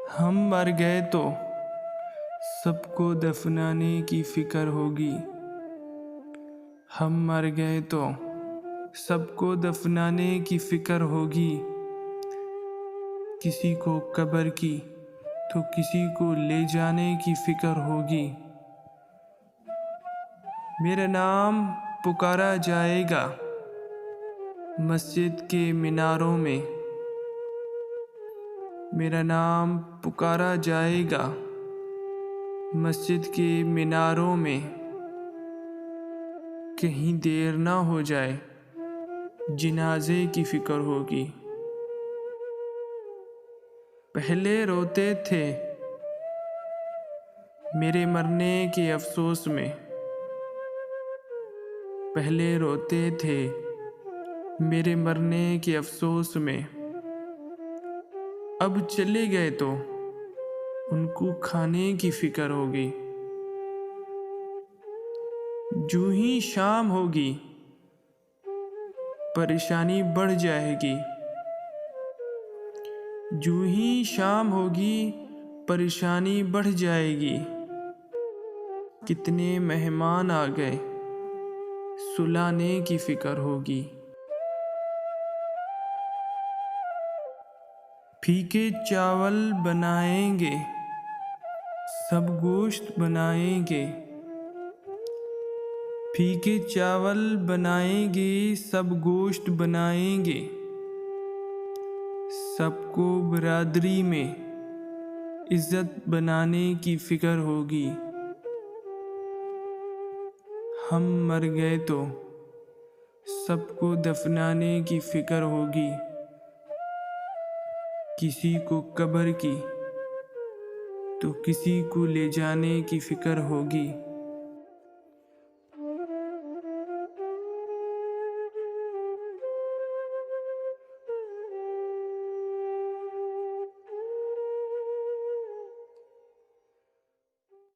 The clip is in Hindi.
हम मर गए तो सबको दफनाने की फिक्र होगी। हम मर गए तो सबको दफनाने की फिक्र होगी। किसी को कब्र की तो किसी को ले जाने की फिक्र होगी। मेरा नाम पुकारा जाएगा मस्जिद के मीनारों में। मेरा नाम पुकारा जाएगा मस्जिद के मीनारों में। कहीं देर ना हो जाए जिनाजे की फिक्र होगी। पहले रोते थे मेरे मरने के अफसोस में। पहले रोते थे मेरे मरने के अफसोस में। अब चले गए तो उनको खाने की फिक्र होगी। जूं ही शाम होगी परेशानी बढ़ जाएगी। जूं ही शाम होगी परेशानी बढ़ जाएगी। कितने मेहमान आ गए सुलाने की फिक्र होगी। फीके चावल बनाएंगे सब गोश्त बनाएंगे। फीके चावल बनाएंगे सब गोश्त बनाएंगे। सबको बरादरी में इज्जत बनाने की फिक्र होगी। हम मर गए तो सबको दफनाने की फिक्र होगी। किसी को कब्र की तो किसी को ले जाने की फिक्र होगी।